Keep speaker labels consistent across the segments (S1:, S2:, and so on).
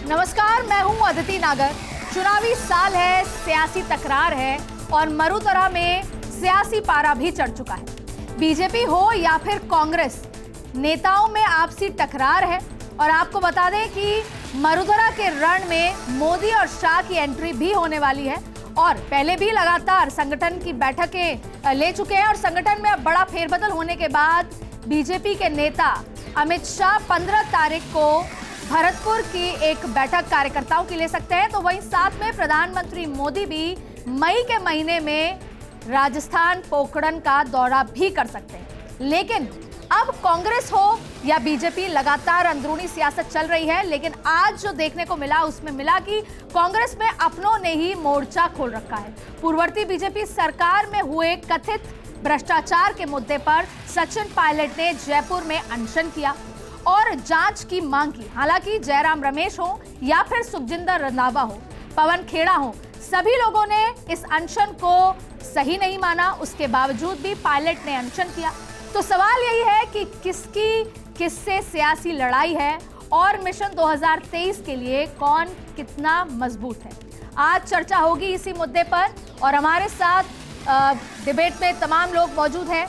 S1: नमस्कार, मैं हूं अदिति नागर। चुनावी साल है, सियासी तकरार है और मरुधरा में सियासी पारा भी चढ़ चुका है। बीजेपी हो या फिर कांग्रेस, नेताओं में आपसी टकरार है। और आपको बता दें कि मरुधरा के रण में मोदी और शाह की एंट्री भी होने वाली है और पहले भी लगातार संगठन की बैठकें ले चुके हैं। और संगठन में अब बड़ा फेरबदल होने के बाद बीजेपी के नेता अमित शाह 15 तारीख को भरतपुर की एक बैठक कार्यकर्ताओं की ले सकते हैं। तो वहीं साथ में प्रधानमंत्री मोदी भी मई के महीने में राजस्थान पोखरण का दौरा भी कर सकते हैं। लेकिन अब कांग्रेस हो या बीजेपी, लगातार अंदरूनी सियासत चल रही है। लेकिन आज जो देखने को मिला उसमें मिला कि कांग्रेस में अपनों ने ही मोर्चा खोल रखा है। पूर्ववर्ती बीजेपी सरकार में हुए कथित भ्रष्टाचार के मुद्दे पर सचिन पायलट ने जयपुर में अनशन किया और जांच की मांग की। हालांकि जयराम रमेश हो या फिर सुखजिंदर रंधावा हो, पवन खेड़ा हो, सभी लोगों ने इस अनशन को सही नहीं माना। उसके बावजूद भी पायलट ने अनशन किया। तो सवाल यही है कि किसकी किससे सियासी लड़ाई है और मिशन 2023 के लिए कौन कितना मजबूत है। आज चर्चा होगी इसी मुद्दे पर और हमारे साथ डिबेट में तमाम लोग मौजूद हैं।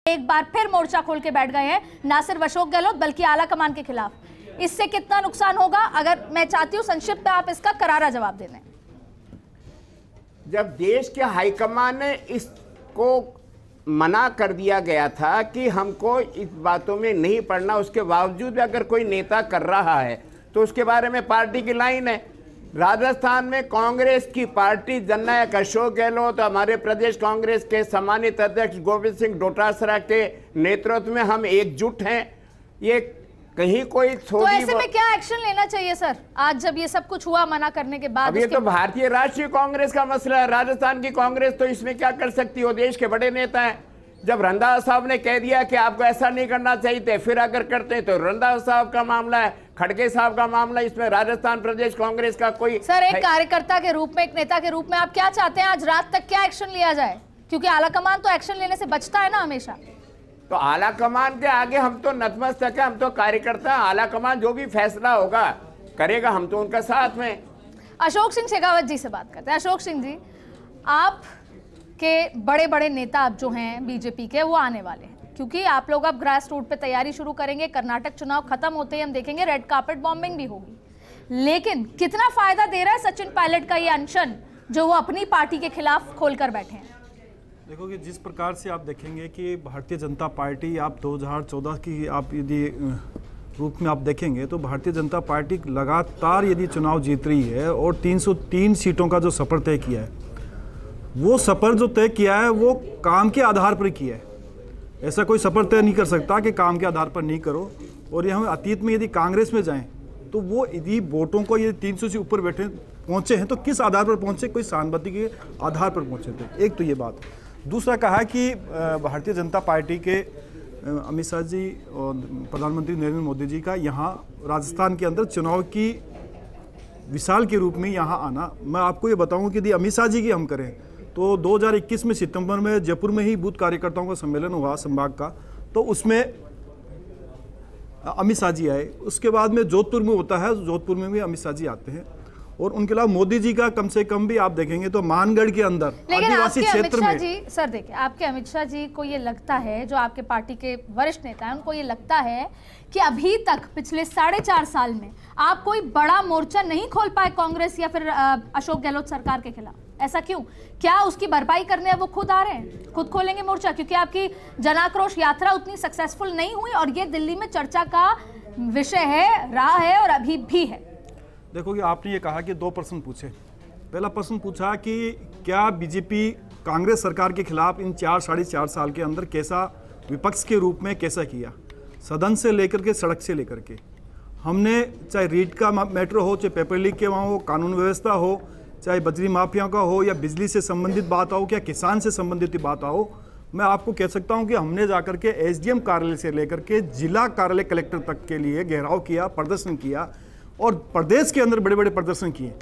S1: एक बार फिर मोर्चा खोल के बैठ गए हैं ना सिर्फ अशोक गहलोत बल्कि आला कमान के खिलाफ। इससे कितना नुकसान होगा, अगर मैं चाहती हूं संक्षिप्त में आप इसका करारा जवाब दे दें।
S2: जब देश के हाईकमान ने इसको मना कर दिया गया था कि हमको इस बातों में नहीं पड़ना, उसके बावजूद भी अगर कोई नेता कर रहा है तो उसके बारे में पार्टी की लाइन है। राजस्थान में कांग्रेस की पार्टी जननायक अशोक गहलोत, हमारे प्रदेश कांग्रेस के सम्मानित अध्यक्ष गोविंद सिंह डोटासरा के नेतृत्व में हम एकजुट हैं। ये कहीं कोई
S1: तो ऐसे में क्या एक्शन लेना चाहिए सर, आज जब ये सब कुछ हुआ मना करने के बाद?
S2: अब ये तो भारतीय राष्ट्रीय कांग्रेस का मसला है। राजस्थान की कांग्रेस तो इसमें क्या कर सकती हो, देश के बड़े नेता हैं। जब रंधावा साहब ने कह दिया कि आपको ऐसा नहीं करना चाहिए, फिर अगर करते हैं तो रंधावा साहब का मामला है, खड़गे साहब का मामला, इसमें राजस्थान प्रदेश कांग्रेस का कोई।
S1: सर, एक कार्यकर्ता के रूप में, एक नेता के रूप में आप क्या चाहते हैं आज रात तक क्या एक्शन लिया जाए? क्योंकि आलाकमान तो एक्शन लेने से बचता है ना हमेशा।
S2: तो आलाकमान के आगे हम तो नतमस्तक है, हम तो कार्यकर्ता। आलाकमान जो भी फैसला होगा करेगा, हम तो उनका साथ में।
S1: अशोक सिंह शेखावत जी से बात करते हैं। अशोक सिंह जी, आप के बड़े बड़े नेता अब जो हैं बीजेपी के, वो आने वाले हैं। क्योंकि आप लोग अब ग्रास रूट पे तैयारी शुरू करेंगे, कर्नाटक चुनाव खत्म होते ही हम देखेंगे रेड कार्पेट बॉम्बिंग भी होगी। लेकिन कितना फायदा दे रहा है सचिन पायलट का ये अनशन जो वो अपनी पार्टी के खिलाफ खोलकर बैठे हैं?
S3: देखो कि जिस प्रकार से आप देखेंगे कि भारतीय जनता पार्टी आप 2014 की आप यदि रूप में आप देखेंगे तो भारतीय जनता पार्टी लगातार यदि चुनाव जीत रही है और 303 सीटों का जो सफर तय किया है, वो सफर जो तय किया है वो काम के आधार पर किया है। ऐसा कोई सफर तय नहीं कर सकता कि काम के आधार पर नहीं करो। और ये हम अतीत में यदि कांग्रेस में जाएं तो वो यदि वोटों को यदि 300 से ऊपर पहुंचे हैं तो किस आधार पर पहुंचे? कोई सहानुभूति के आधार पर पहुंचे थे। एक तो ये बात। दूसरा कहा कि भारतीय जनता पार्टी के अमित शाह जी और प्रधानमंत्री नरेंद्र मोदी जी का यहाँ राजस्थान के अंदर चुनाव की विशाल के रूप में यहाँ आना। मैं आपको ये बताऊँ कि यदि अमित शाह जी की हम करें तो 2021 में सितंबर में जयपुर में ही बूथ कार्यकर्ताओं का सम्मेलन हुआ संभाग का, तो उसमें अमित शाह जी आए। उसके बाद में जोधपुर में होता है, जोधपुर में भी अमित शाह जी आते हैं। और उनके अलावा मोदी जी का कम से कम भी आप देखेंगे तो मानगढ़ के अंदर आदिवासी क्षेत्र में।
S1: जी सर देखिए, आपके अमित शाह जी को ये लगता है, जो आपके पार्टी के वरिष्ठ नेता हैं, उनको ये लगता है कि अभी तक पिछले 4.5 साल में आप कोई बड़ा मोर्चा नहीं खोल पाए कांग्रेस या फिर अशोक गहलोत सरकार के खिलाफ। ऐसा क्यों? क्या उसकी भरपाई करने वो खुद आ रहे हैं, खुद खोलेंगे मोर्चा? क्योंकि आपकी जनाक्रोश यात्रा उतनी सक्सेसफुल नहीं हुई और ये दिल्ली में चर्चा का विषय है, रहा है और अभी भी है।
S3: देखो कि आपने ये कहा कि 2 प्रश्न पूछे। पहला प्रश्न पूछा कि क्या बीजेपी कांग्रेस सरकार के खिलाफ इन 4-4.5 साल के अंदर कैसा विपक्ष के रूप में कैसा किया, सदन से लेकर के सड़क से लेकर के। हमने चाहे रीट का मैटर हो, चाहे पेपर लीक के वहाँ हो, कानून व्यवस्था हो, चाहे बजरी माफिया का हो, या बिजली से संबंधित बात हो, क्या किसान से संबंधित बात हो, मैं आपको कह सकता हूं कि हमने जाकर के एसडीएम कार्यालय से लेकर के जिला कार्यालय कलेक्टर तक के लिए घेराव किया, प्रदर्शन किया और प्रदेश के अंदर बड़े बड़े प्रदर्शन किए।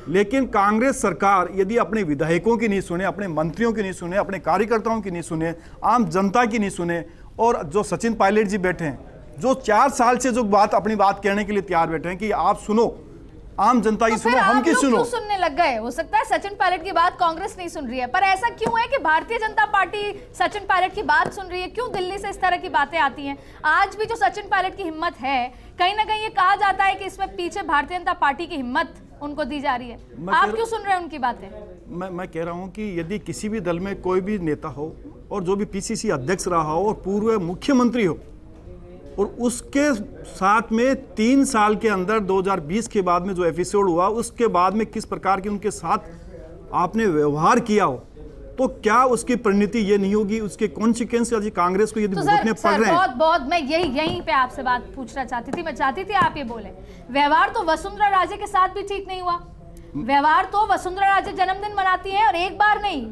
S3: लेकिन कांग्रेस सरकार यदि अपने विधायकों की नहीं सुने, अपने मंत्रियों की नहीं सुने, अपने कार्यकर्ताओं की नहीं सुने, आम जनता की नहीं सुने, और जो सचिन पायलट जी बैठे हैं, जो 4 साल से जो अपनी बात कहने के लिए तैयार बैठे हैं कि आप सुनो, आम जनता की सुनो, हम की सुनो।
S1: क्यों सुनने लग गए? हो सकता है सचिन पायलट की बात कांग्रेस नहीं सुन रही है, पर ऐसा क्यों है कि भारतीय जनता पार्टी सचिन पायलट की बात सुन रही है? क्यों दिल्ली से इस तरह की बातें आती हैं? आज भी जो सचिन पायलट की हिम्मत है, कहीं ना कहीं ये कहा जाता है कि इसमें पीछे भारतीय जनता पार्टी की हिम्मत उनको दी जा रही है। आप क्यों सुन रहे हैं उनकी बातें?
S3: मैं कह रहा हूं कि यदि किसी भी दल में कोई भी नेता हो और जो भी पीसीसी अध्यक्ष रहा हो और पूर्व मुख्यमंत्री हो, और उसके साथ में 3 साल के अंदर 2020 के बाद में जो एपिसोड हुआ, उसके बाद में किस प्रकार के उनके साथ आपने व्यवहार किया हो, तो क्या उसकी परिणति ये नहीं होगी, उसके कॉन्सिक्वेंस यदि कांग्रेस को यदि भुगतने पड़ रहे हैं?
S1: बहुत मैं यहीं पे आपसे बात पूछना चाहती थी। मैं चाहती थी आप ये बोले, व्यवहार तो वसुंधरा राजे के साथ भी ठीक नहीं हुआ। व्यवहार तो वसुंधरा राजे जन्मदिन मनाती है और एक बार नहीं,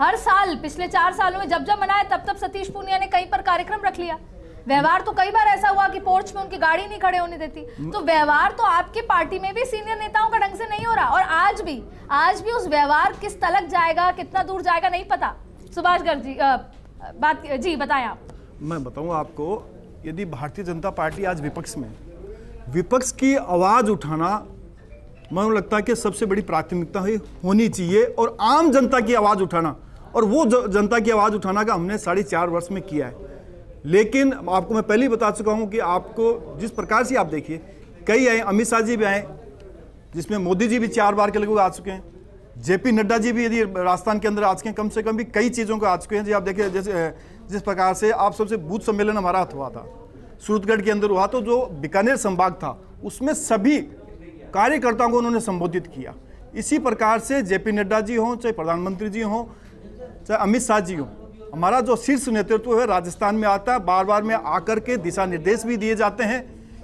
S1: हर साल पिछले 4 सालों में जब मनाया तब सतीश पूनिया ने कहीं पर कार्यक्रम रख लिया। व्यवहार तो कई बार ऐसा हुआ कि पोर्च में उनकी गाड़ी नहीं खड़े होने देती। तो व्यवहार तो आपकी पार्टी में भी सीनियर नेताओं का ढंग से नहीं हो रहा, और आज भी उस व्यवहार किस तलक जाएगा, कितना दूर जाएगा, नहीं पता। सुभाष गर्ग जी बताएं आप।
S3: मैं बताऊं आपको, यदि भारतीय जनता पार्टी आज विपक्ष में, विपक्ष की आवाज उठाना मुझे लगता है कि सबसे बड़ी प्राथमिकता होनी चाहिए, और आम जनता की आवाज उठाना, और वो जनता की आवाज उठाना का हमने 4.5 वर्ष में किया है। लेकिन आपको मैं पहले ही बता चुका हूं कि आपको जिस प्रकार से आप देखिए, कई आए, अमित शाह जी भी आए, जिसमें मोदी जी भी 4 बार के लगभग आ चुके हैं, जेपी नड्डा जी भी यदि राजस्थान के अंदर आ चुके हैं, कम से कम भी कई चीज़ों को आ चुके हैं। जी आप देखिए, जैसे जिस प्रकार से आप सबसे बूथ सम्मेलन हमारा हुआ था, सूरतगढ़ के अंदर हुआ, तो जो बीकानेर संभाग था उसमें सभी कार्यकर्ताओं को उन्होंने संबोधित किया। इसी प्रकार से जेपी नड्डा जी हों, चाहे प्रधानमंत्री जी हों, चाहे अमित शाह जी हों, हमारा जो शीर्ष नेतृत्व है राजस्थान में आता है, बार बार में आकर के दिशा निर्देश भी दिए जाते हैं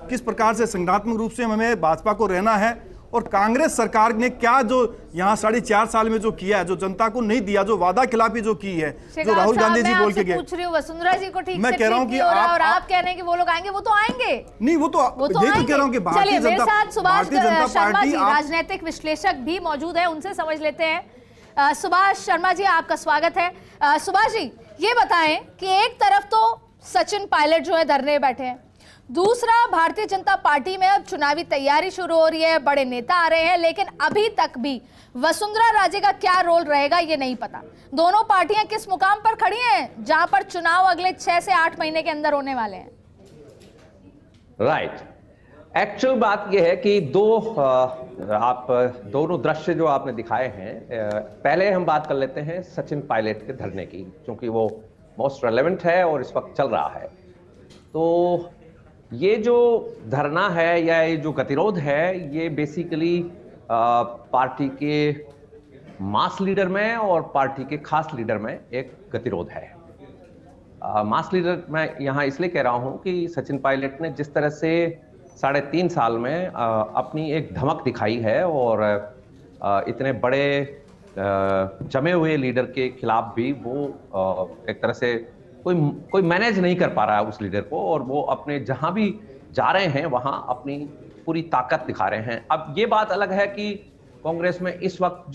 S3: किस प्रकार से संगठनात्मक रूप से हमें भाजपा को रहना है। और कांग्रेस सरकार ने क्या जो यहाँ 4.5 साल में जो किया है, जो जनता को नहीं दिया, जो वादा खिलाफी जो की है, जो राहुल गांधी जी बोल के गए।
S1: पूछ रही हूँ वसुंधरा जी को ठीक
S3: मैं कह रहा हूँ कि
S1: आप कह रहे हैं कि वो लोग आएंगे, वो तो आएंगे नहीं,
S3: वो तो यही कह रहा हूँ कि भारतीय जनता पार्टी,
S1: राजनीतिक विश्लेषक भी मौजूद है, उनसे समझ लेते हैं। सुभाष शर्मा जी, आपका स्वागत है। सुभाष जी, ये बताएं कि एक तरफ तो सचिन पायलट जो है धरने बैठे हैं, दूसरा, भारतीय जनता पार्टी में अब चुनावी तैयारी शुरू हो रही है, बड़े नेता आ रहे हैं, लेकिन अभी तक भी वसुंधरा राजे का क्या रोल रहेगा ये नहीं पता। दोनों पार्टियां किस मुकाम पर खड़ी हैं जहां पर चुनाव अगले 6 से 8 महीने के अंदर होने वाले हैं।
S4: राइट। एक्चुअल बात यह है कि आप दोनों दृश्य जो आपने दिखाए हैं, पहले हम बात कर लेते हैं सचिन पायलट के धरने की, क्योंकि वो मोस्ट रेलेवेंट है और इस वक्त चल रहा है। तो ये जो धरना है या ये जो गतिरोध है, ये बेसिकली पार्टी के मास लीडर में और पार्टी के खास लीडर में एक गतिरोध है। मास लीडर मैं यहाँ इसलिए कह रहा हूँ कि सचिन पायलट ने जिस तरह से 3.5 साल में अपनी एक धमक दिखाई है और इतने बड़े जमे हुए लीडर के खिलाफ भी वो एक तरह से कोई मैनेज नहीं कर पा रहा है उस लीडर को, और वो अपने जहां भी जा रहे हैं वहां अपनी पूरी ताकत दिखा रहे हैं। अब ये बात अलग है कि कांग्रेस में इस वक्त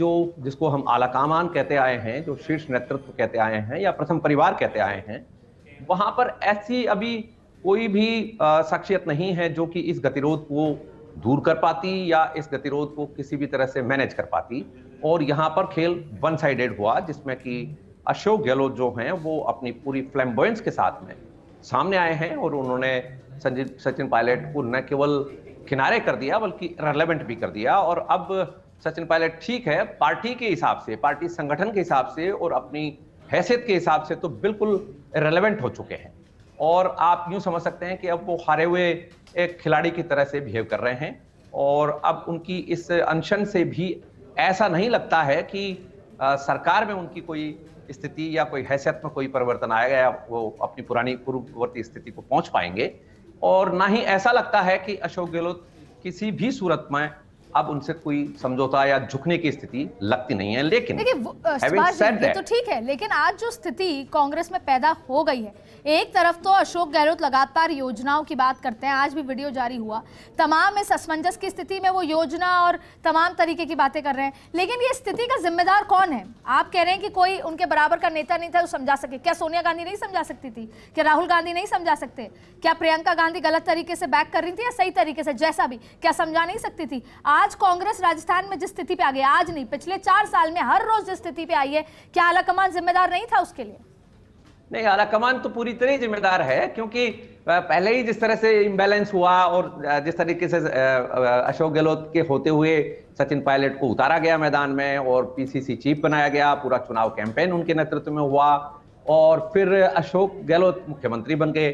S4: जिसको हम आलाकमान कहते आए हैं, जो शीर्ष नेतृत्व कहते आए हैं या प्रथम परिवार कहते आए हैं, वहां पर ऐसी अभी कोई भी शख्सियत नहीं है जो कि इस गतिरोध को दूर कर पाती या इस गतिरोध को किसी भी तरह से मैनेज कर पाती। और यहाँ पर खेल वन साइडेड हुआ, जिसमें कि अशोक गहलोत जो हैं वो अपनी पूरी फ्लैम्बॉयंस के साथ में सामने आए हैं और उन्होंने सचिन पायलट को न केवल किनारे कर दिया बल्कि रेलेवेंट भी कर दिया। और अब सचिन पायलट ठीक है, पार्टी के हिसाब से, पार्टी संगठन के हिसाब से और अपनी हैसियत के हिसाब से तो बिल्कुल रेलेवेंट हो चुके हैं। और आप यूं समझ सकते हैं कि अब वो हारे हुए एक खिलाड़ी की तरह से बिहेव कर रहे हैं। और अब उनकी इस अनशन से भी ऐसा नहीं लगता है कि सरकार में उनकी कोई स्थिति या कोई हैसियत में कोई परिवर्तन आएगा या वो अपनी पुरानी पूर्ववर्ती स्थिति को पहुंच पाएंगे। और ना ही ऐसा लगता है कि अशोक गहलोत किसी भी सूरत में अब उनसे कोई समझौता या झुकने की स्थिति लगती नहीं है। लेकिन
S1: ये तो ठीक है, लेकिन आज जो स्थिति कांग्रेस में पैदा हो गई है, एक तरफ तो अशोक गहलोत लगातार योजनाओं की बात करते हैं, आज भी वीडियो जारी हुआ, तमाम इस असमंजस की स्थिति में वो योजना और तमाम तरीके की बातें कर रहे हैं, लेकिन ये स्थिति का जिम्मेदार कौन है? आप कह रहे हैं कि कोई उनके बराबर का नेता नहीं था जो समझा सके। क्या सोनिया गांधी नहीं समझा सकती थी? क्या राहुल गांधी नहीं समझा सकते? क्या प्रियंका गांधी गलत तरीके से बैक कर रही थी या सही तरीके से, जैसा भी, क्या समझा नहीं सकती थी? आज कांग्रेस राजस्थान में जिस स्थिति पे आ गई, आज नहीं पिछले 4 साल में हर रोज जिस स्थिति पे आई है, क्या आलाकमान जिम्मेदार नहीं था उसके लिए?
S4: नहीं, आलाकमान तो पूरी तरह जिम्मेदार है, क्योंकि पहले ही जिस तरह से इम्बैलेंस हुआ और जिस तरीके से अशोक गहलोत के होते हुए सचिन पायलट को उतारा गया मैदान में और पीसीसी चीफ बनाया गया, पूरा चुनाव कैंपेन उनके नेतृत्व में हुआ और फिर अशोक गहलोत मुख्यमंत्री बन गए।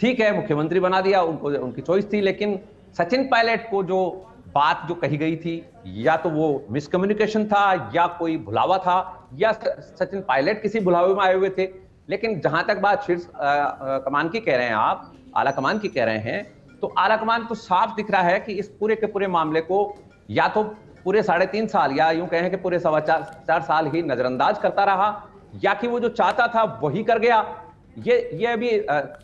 S4: ठीक है, मुख्यमंत्री बना दिया, उनको उनकी चॉइस थी, लेकिन सचिन पायलट को जो बात जो कही गई थी, या तो वो मिसकम्युनिकेशन था या कोई भुलावा था या सचिन पायलट किसी भुलावे में आए हुए थे। लेकिन जहां तक बात शीर्ष कमान की कह रहे हैं, आप आला कमान की कह रहे हैं, तो आला कमान तो साफ दिख रहा है कि इस पूरे के पूरे मामले को या तो पूरे 3.5 साल या यूं कहें कि पूरे 4.25 साल ही नजरअंदाज करता रहा, या कि वो जो चाहता था वही कर गया। ये अभी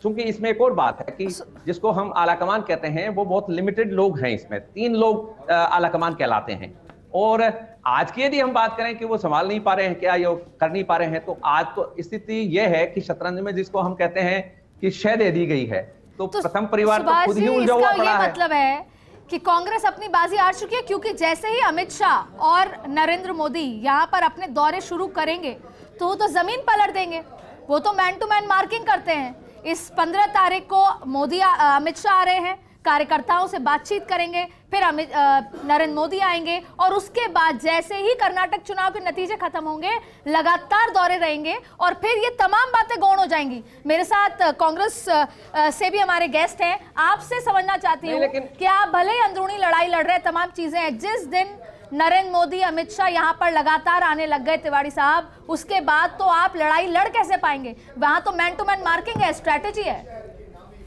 S4: चूंकि इसमें एक और बात है कि जिसको हम आला कमान कहते हैं वो बहुत लिमिटेड लोग हैं, इसमें 3 लोग आला कमान कहलाते हैं। और आज की यदि हम बात करें कि वो संभाल नहीं पा रहे हैं क्या, ये कर नहीं पा रहे हैं, तो आज तो स्थिति यह है कि शतरंज में जिसको हम कहते हैं कि शह दे दी गई है, तो प्रथम परिवार तो खुद ही उलझा हुआ पड़ा है।
S1: मतलब है कि कांग्रेस अपनी बाजी हार चुकी है, क्योंकि जैसे ही अमित शाह और नरेंद्र मोदी यहाँ पर अपने दौरे शुरू करेंगे तो वो तो जमीन पलट देंगे। वो तो मैन टू मैन मार्किंग करते हैं। इस 15 तारीख को अमित शाह आ रहे हैं, कार्यकर्ताओं से बातचीत करेंगे, फिर नरेंद्र मोदी आएंगे और उसके बाद जैसे ही कर्नाटक चुनाव के नतीजे खत्म होंगे लगातार दौरे रहेंगे और फिर ये तमाम बातें गौण हो जाएंगी। मेरे साथ कांग्रेस से भी हमारे गेस्ट हैं, आपसे समझना चाहती हूँ कि आप भले ही अंदरूनी लड़ाई लड़ रहे, तमाम चीजें हैं, जिस दिन नरेंद्र मोदी अमित शाह यहाँ पर लगातार आने लग गए तिवाड़ी साहब, उसके बाद तो आप लड़ाई लड़ कैसे पाएंगे? वहां तो मैन टू मैन मार्किंग है, स्ट्रैटेजी है।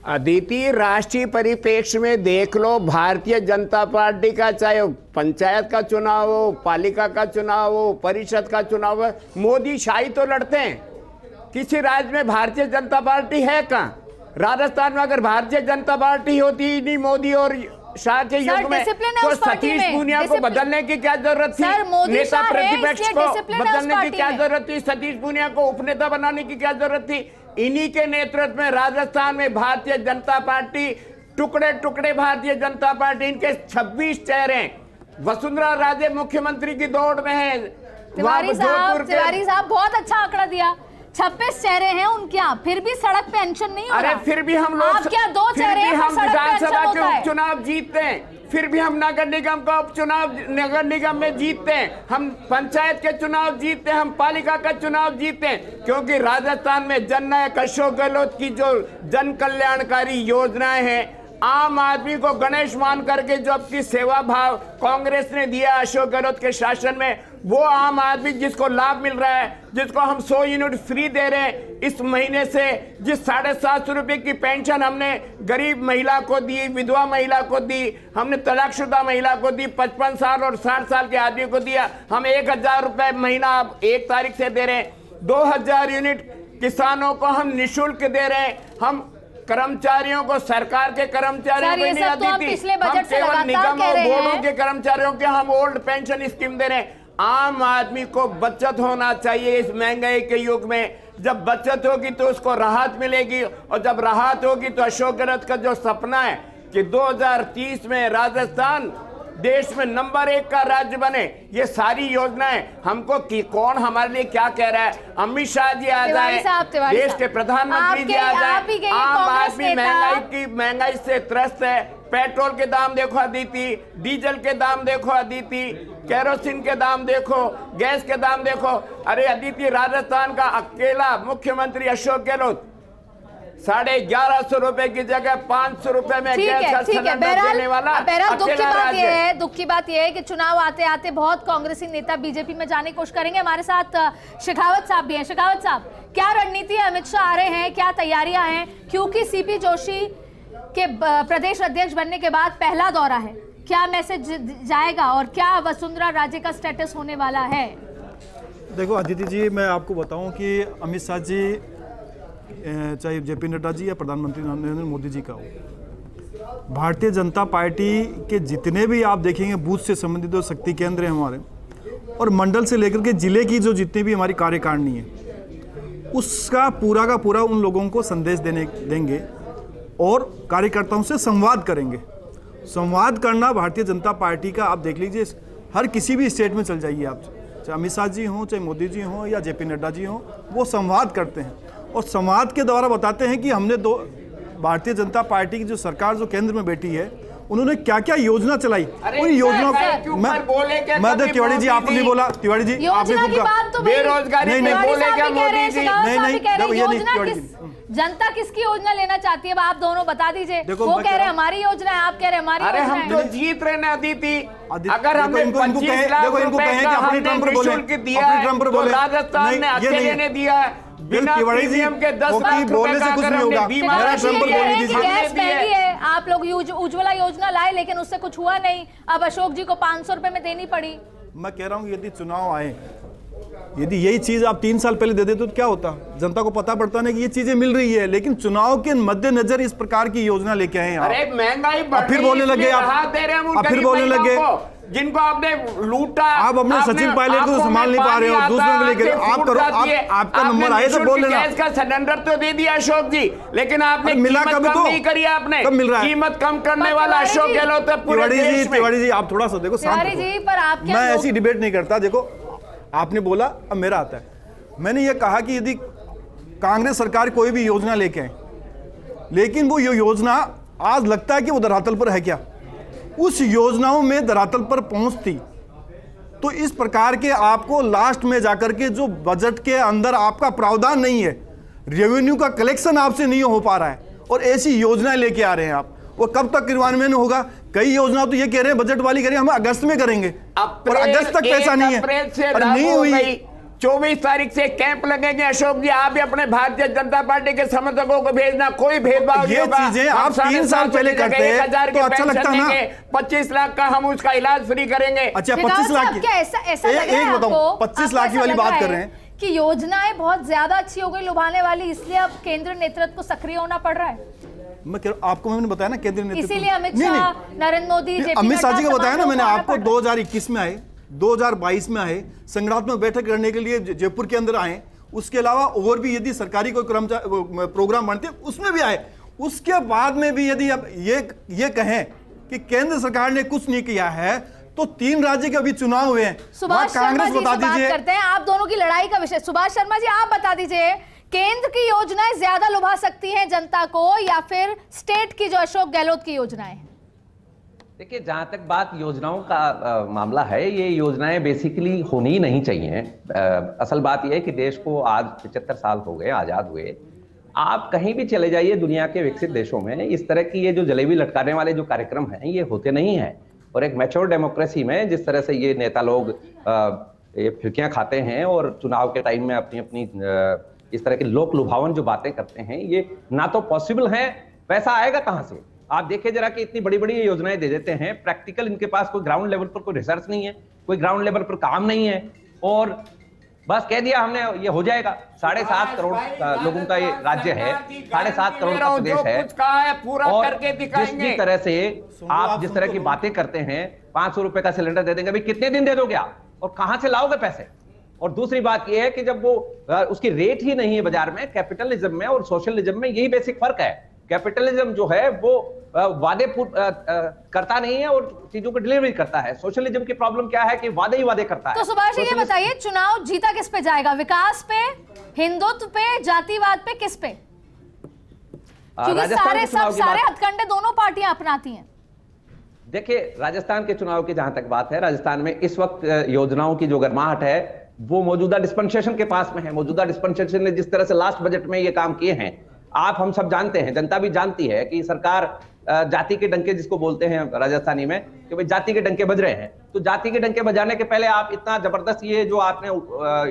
S2: अदिति, राष्ट्रीय परिप्रेक्ष्य में देख लो, भारतीय जनता पार्टी का चाहे पंचायत का चुनाव हो, पालिका का चुनाव हो, परिषद का चुनाव हो, मोदी शाही तो लड़ते हैं। किसी राज्य में भारतीय जनता पार्टी है कहाँ? राजस्थान में अगर भारतीय जनता पार्टी होती नहीं मोदी और शाह के युग में, तो सतीश पूनिया को बदलने की क्या जरूरत थी? नेता प्रतिपक्ष को बदलने की क्या जरूरत थी? सतीश पूनिया को उपनेता बनाने की क्या जरूरत थी? इन्हीं के नेतृत्व में राजस्थान में भारतीय जनता पार्टी टुकड़े टुकड़े भारतीय जनता पार्टी, इनके 26 चेहरे। वसुंधरा राजे मुख्यमंत्री की दौड़ में है।
S1: तिवारी साहब बहुत अच्छा आंकड़ा दिया, 26 चेहरे हैं उनके यहाँ, फिर भी सड़क पे पेंशन नहीं हो रहा।
S2: अरे फिर भी हम लोग,
S1: आप क्या 2 चेहरे हैं,
S2: हम विधानसभा के
S1: होता है।
S2: उपचुनाव जीतते हैं, फिर भी हम नगर निगम का उपचुनाव नगर निगम में जीतते हैं, हम पंचायत के चुनाव जीतते हैं, हम पालिका का चुनाव जीतते हैं, क्योंकि राजस्थान में जननायक अशोक गहलोत की जो जन कल्याणकारी योजनाएं हैं, आम आदमी को गणेश मान करके जो आपकी सेवा भाव कांग्रेस ने दिया अशोक गहलोत के शासन में, वो आम आदमी जिसको लाभ मिल रहा है, जिसको हम 100 यूनिट फ्री दे रहे हैं इस महीने से, जिस 750 रुपए की पेंशन हमने गरीब महिला को दी, विधवा महिला को दी, हमने तलाकशुदा महिला को दी, 55 साल और 60 साल के आदमी को दिया, हम 1000 रुपए महीना अब 1 तारीख से दे रहे हैं। 2000 यूनिट किसानों को हम निःशुल्क दे रहे हैं। हम कर्मचारियों को, सरकार के कर्मचारियों को नहीं आती थी, हम केवल निगम और बोर्डों के कर्मचारियों के हम ओल्ड पेंशन स्कीम दे रहे हैं। आम आदमी को बचत होना चाहिए इस महंगाई के युग में। जब बचत होगी तो उसको राहत मिलेगी, और जब राहत होगी तो अशोक गहलोत का जो सपना है कि 2030 में राजस्थान देश में नंबर 1 का राज्य बने, ये सारी योजनाएं हमको कि कौन हमारे लिए क्या कह रहा है। अमित शाह जी आ जाए, देश के प्रधानमंत्री जी आ जाए, आम आदमी महंगाई से त्रस्त है। पेट्रोल के दाम देखो अदिति, डीजल के दाम देखो अदिति, केरोसिन के दाम देखो, गैस के दाम देखो। अरे अदिति, राजस्थान का अकेला मुख्यमंत्री अशोक गहलोत 1150 रुपए की जगह 500 रुपए में गैस का सिलेंडर देने वाला अकेला राज्य है।
S1: दुख की बात यह है कि चुनाव आते आते बहुत कांग्रेसी नेता बीजेपी में जाने की कोशिश करेंगे। हमारे साथ शेखावत साहब भी हैं। शेखावत साहब, क्या रणनीति है? अमित शाह आ रहे हैं, क्या तैयारियां हैं? क्योंकि सीपी जोशी के प्रदेश अध्यक्ष बनने के बाद पहला दौरा है, क्या मैसेज जाएगा और क्या वसुंधरा राजे का स्टेटस होने वाला है?
S3: देखो अदिति जी, मैं आपको बताऊं कि अमित शाह जी, चाहे जेपी नड्डा जी या प्रधानमंत्री नरेंद्र मोदी जी का हो, भारतीय जनता पार्टी के जितने भी आप देखेंगे बूथ से संबंधित जो शक्ति केंद्र हैं हमारे, और मंडल से लेकर के जिले की जो जितनी भी हमारी कार्यकारिणी है, उसका पूरा का पूरा उन लोगों को संदेश देंगे और कार्यकर्ताओं से संवाद करेंगे। संवाद करना भारतीय जनता पार्टी का, आप देख लीजिए हर किसी भी स्टेट में चल जाइए आप, चाहे अमित शाह जी हों, चाहे मोदी जी हों या जेपी नड्डा जी हों, वो संवाद करते हैं और संवाद के द्वारा बताते हैं कि हमने भारतीय जनता पार्टी की जो सरकार जो केंद्र में बैठी है, उन्होंने क्या क्या योजना चलाई, उन योजनाओं को मैं तिवारी जी, आपने नहीं बोला, तिवारी जी आपने
S2: बेरोजगारी नहीं बोले क्या मोदी जी?
S1: नहीं, जनता किसकी योजना लेना चाहती है आप दोनों बता दीजिए। वो कह रहे हैं हमारी योजना है, आप कह रहे हैं हमारी।
S2: अरे हम तो जीत रहे ना अदिति, अगर हमने 25 लाख रुपए का हमने निःशुल्क दिया तो राजस्थान ने अकेले ने दिया, बिना प्रीमियम के 10 लाख रुपए का अगर हमने बीमा
S1: गैस महंगी है, आप लोग उज्ज्वला योजना लाए लेकिन उससे कुछ हुआ नहीं, अब अशोक जी को 500 रुपए में देनी पड़ी।
S3: मैं कह रहा हूँ यदि चुनाव आए, यदि यही चीज आप 3 साल पहले दे देते तो क्या होता? जनता को पता पड़ता नहीं कि ये चीजें मिल रही है, लेकिन चुनाव के मद्देनजर इस प्रकार की योजना लेके आए आप।
S2: अरे महंगाई बढ़
S3: फिर बोलने लगे आप, फिर बोलने लगे
S2: जिनको आपने लूटा,
S3: आप अपने सचिन पायलट को संभाल नहीं पा रहे हो, दूसरों को लेकर आप करो, आपका नंबर आए तो बोल लेना।
S2: गैस का सिलेंडर तो दे दिया अशोक जी, लेकिन आपने कीमत कम नहीं करी, आपने
S3: कब मिल रहा है?
S2: कीमत कम करने वाला अशोक गहलोत है पूरे देश में।
S3: तिवारी जी आप थोड़ा सा देखो, मैं ऐसी डिबेट नहीं करता। देखो आपने बोला, अब मेरा आता है। मैंने ये कहा कि यदि कांग्रेस सरकार कोई भी योजना लेके आए, लेकिन वो योजना आज लगता है कि वो धरातल पर है क्या, उस योजनाओं में धरातल पर पहुंचती तो इस प्रकार के आपको लास्ट में जाकर के जो बजट के अंदर आपका प्रावधान नहीं है, रेवेन्यू का कलेक्शन आपसे नहीं हो पा रहा है, और ऐसी योजनाएं लेके आ रहे हैं आप, वो कब तक क्रियान्वयन होगा? कई योजना तो ये कह रहे हैं बजट वाली करेंगे, हम अगस्त में करेंगे, और अगस्त तक पैसा नहीं है, और नहीं हुई।
S2: 24 तारीख से कैंप लगेंगे। अशोक जी आप भी अपने भारतीय जनता पार्टी के समर्थकों को भेजना, कोई भेदभाव नहीं होगा।
S3: ये चीजें आप 3 साल पहले करते हैं तो अच्छा लगता ना।
S2: 25 लाख का हम उसका इलाज फ्री करेंगे।
S3: अच्छा 25 लाख की, एक बताओ, 25 लाख की वाली बात कर रहे हैं
S1: कि योजनाएं बहुत ज्यादा अच्छी हो गई, लुभाने वाली, इसलिए अब केंद्र नेतृत्व को सक्रिय होना पड़ रहा है।
S3: मैं आपको मैंने बताया ना केंद्रीय नेतृत्व,
S1: इसीलिए अमित शाह, नरेंद्र मोदी,
S3: अमित शाह जी को बताया ना मैंने आपको, 2021 में आए, 2022 में आए, संगठनात्मक बैठक करने के लिए जयपुर के अंदर आए, उसके अलावा और भी यदि सरकारी कोई प्रोग्राम बनते उसमें भी आए, उसके बाद में भी यदि अब ये कहें कि केंद्र सरकार ने कुछ नहीं किया है, तो 3 राज्य के अभी चुनाव हुए हैं,
S1: सुभाष शर्मा जी से बात करते हैं। आप दोनों की लड़ाई का विषय, सुभाष शर्मा जी आप बता दीजिए, केंद्र की योजनाएं ज्यादा लुभा सकती हैं जनता को या फिर स्टेट की जो अशोक गहलोत की योजनाएं?
S4: देखिए, जहां तक बात योजनाओं का मामला है, ये योजनाएं बेसिकली होनी ही नहीं चाहिए। असल बात यह है कि देश को आज 75 साल हो गए आजाद हुए। आप कहीं भी चले जाइए दुनिया के विकसित देशों में, इस तरह की ये जो जलेबी लटकाने वाले जो कार्यक्रम हैं ये होते नहीं हैं। और एक मैच्योर डेमोक्रेसी में जिस तरह से ये नेता लोग ये फिरकियां खाते हैं और चुनाव के टाइम में अपनी अपनी इस तरह के लोक लुभावन जो बातें करते हैं, ये ना तो पॉसिबल है, पैसा आएगा कहां से? आप देखिए जरा कि इतनी बड़ी बड़ी योजनाएं दे देते हैं, प्रैक्टिकल इनके पास कोई ग्राउंड लेवल पर कोई रिसर्च नहीं है, कोई ग्राउंड लेवल पर काम नहीं है, और बस कह दिया हमने ये हो जाएगा। 7.5 करोड़ लोगों का ये राज्य है, 7.5 करोड़ का प्रदेश है, और जिस तरह से आप जिस तरह की बातें करते हैं, 500 रुपए का सिलेंडर दे देंगे, भाई कितने दिन दे दोगे आप और कहां से लाओगे पैसे? और दूसरी बात यह है कि जब वो उसकी रेट ही नहीं है बाजार में, कैपिटलिज्म में और सोशलिज्म में यही बेसिक फर्क है। कैपिटलिज्म जो है वो वादे करता नहीं है और चीजों को डिलीवरी करता है। सोशलिज्म की प्रॉब्लम क्या है कि वादे ही वादे करता है।
S1: तो सुभाष जी ये बताइए, चुनाव जीता किस पे जाएगा? विकास पे, हिंदुत्व पे, जातिवाद पे, किस पे? क्योंकि सारे हथकंडे दोनों पार्टियां अपनाती हैं।
S4: देखिए, राजस्थान के चुनाव की जहां तक बात है, राजस्थान में इस वक्त योजनाओं की जो गर्माहट है वो मौजूदा डिस्पेंसेशन के पास में है। मौजूदा डिस्पेंसेशन ने जिस तरह से लास्ट बजट में ये काम किए हैं, आप हम सब जानते हैं, जनता भी जानती है कि सरकार जाति के डंके जिसको बोलते हैं राजस्थानी में, कि भाई जाति के डंके बज रहे हैं। तो जाति के डंके बजाने के पहले आप इतना जबरदस्त ये जो आपने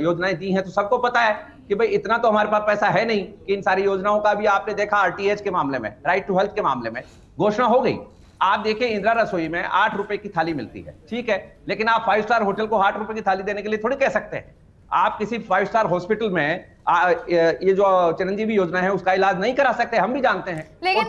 S4: योजनाएं दी हैं, तो सबको पता है कि भाई इतना तो हमारे पास पैसा है नहीं कि इन सारी योजनाओं का भी आपने देखा। आरटीएच के मामले में, राइट टू हेल्थ के मामले में घोषणा हो गई। आप देखिए, इंदिरा रसोई में 8 रुपए की थाली मिलती है, ठीक है, लेकिन आप 5 स्टार होटल को 8 रुपए की थाली देने के लिए थोड़ी कह सकते हैं। आप किसी 5 स्टार हॉस्पिटल में ये जो चिरंजीवी योजना है उसका इलाज नहीं करा सकते, हम भी जानते हैं।
S1: लेकिन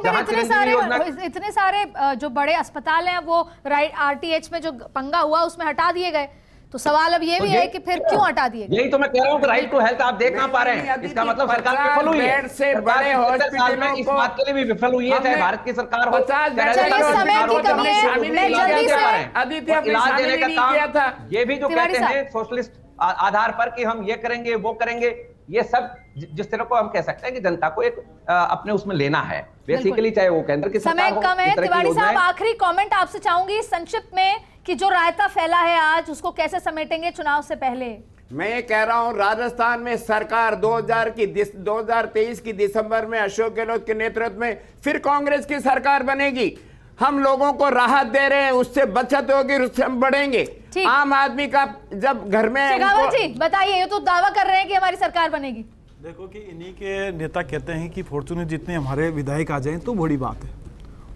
S1: इतने सारे जो बड़े अस्पताल हैं वो आरटीएच में जो पंगा हुआ उसमें हटा दिए गए। तो सवाल अब ये भी है कि फिर क्यों हटा दिए गए?
S4: यही तो मैं कह रहा हूँ कि राइट टू हेल्थ आप देख ना पा रहे हैं, इसका मतलब सरकार विफल हुई है।
S2: बड़े हॉस्पिटल
S4: में इस बात के लिए भी विफल हुई है, चाहे भारत की सरकार हो,
S1: समय की कमी है, मैं जल्दी से
S4: इलाज देने का काम, ये भी जो कहते हैं सोशलिस्ट आधार पर कि हम ये करेंगे वो करेंगे, ये सब जिस तरह को हम कह सकते हैं कि जनता को एक अपने उसमें लेना है बेसिकली, चाहे वो केंद्र की सरकार हो।
S1: समय कम है, तिवारी साहब आखिरी कमेंट आपसे चाहूंगी संक्षिप्त में कि जो रायता फैला है आज उसको कैसे समेटेंगे चुनाव से पहले?
S2: मैं ये कह रहा हूं, राजस्थान में सरकार 2023 की दिसंबर में अशोक गहलोत के नेतृत्व में फिर कांग्रेस की सरकार बनेगी। हम लोगों को राहत दे रहे हैं, उससे बचत होगी, उससे हम बढ़ेंगे। आम आदमी का जब घर में
S1: शेखावत जी बताइए, ये तो दावा कर रहे हैं कि हमारी सरकार बनेगी।
S3: देखो कि इन्हीं के नेता कहते हैं कि फॉर्च्यूनर जितने हमारे विधायक आ जाएं तो बड़ी बात है,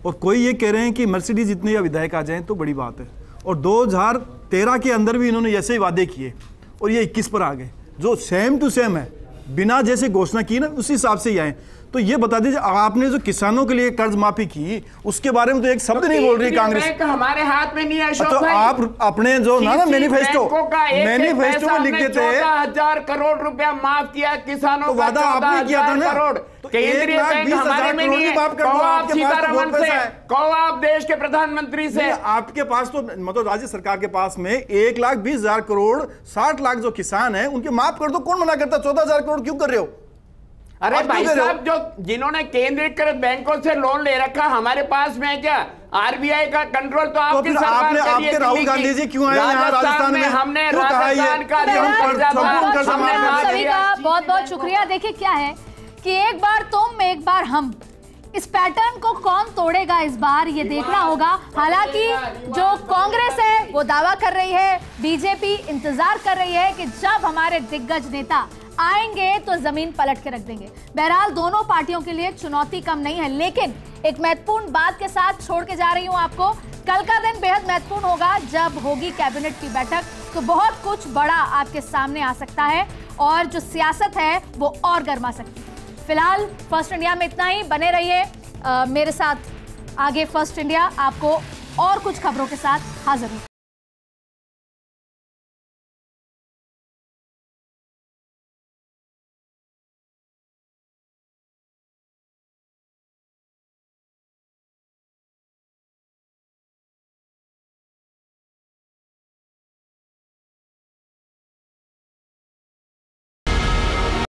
S3: और कोई ये कह रहे हैं कि मर्सिडीज जितने या विधायक आ जाएं तो बड़ी बात है। और 2013 के अंदर भी इन्होंने ऐसे ही वादे किए और ये 21 पर आ गए, जो सेम टू सेम है, बिना जैसे घोषणा की ना उसी हिसाब से ही आए। तो ये बता दीजिए, आपने जो किसानों के लिए कर्ज माफी की उसके बारे में तो एक शब्द नहीं बोल रही कांग्रेस।
S2: हमारे हाथ में नहीं है।
S3: तो आप अपने जो ना मैनिफेस्टो में लिख देते हैं
S2: 14,000 करोड़ रुपया माफ किया किसानों का,
S3: वादा आपने किया था ना,
S2: तो केंद्रीय बैंक हमारे में नहीं है। कहो आप सीतारमण से, कहो आप देश के प्रधानमंत्री से।
S3: आपके पास तो मतलब राज्य सरकार के पास में 1,20,000 करोड़, 60 लाख जो किसान है उनके माफ कर दो, कौन मना करता? 14,000 करोड़ क्यों कर रहे हो?
S2: अरे भाई साहब, जो जिन्होंने केंद्रीकृत बैंकों से लोन ले रखा हमारे पास में है क्या? आरबीआई का कंट्रोल तो आपकी सरकार के लिए।
S3: आपके राहुल गांधी जी क्यों आए यहाँ राजस्थान में?
S2: हमने राजस्थान का
S1: सभी का बहुत बहुत शुक्रिया। देखिए क्या है कि एक बार तुम एक बार हम, इस पैटर्न को कौन तोड़ेगा इस बार ये देखना होगा। हालांकि जो कांग्रेस है वो दावा कर रही है, बीजेपी इंतजार कर रही है कि जब हमारे दिग्गज नेता आएंगे तो जमीन पलट के रख देंगे। बहरहाल दोनों पार्टियों के लिए चुनौती कम नहीं है, लेकिन एक महत्वपूर्ण बात के साथ छोड़ के जा रही हूं आपको। कल का दिन बेहद महत्वपूर्ण होगा, जब होगी कैबिनेट की बैठक, तो बहुत कुछ बड़ा आपके सामने आ सकता है और जो सियासत है वो और गर्मा सकती है। फिलहाल फर्स्ट इंडिया में इतना ही, बने रहिए मेरे साथ। आगे फर्स्ट इंडिया आपको और कुछ खबरों के साथ हाजिर होगी।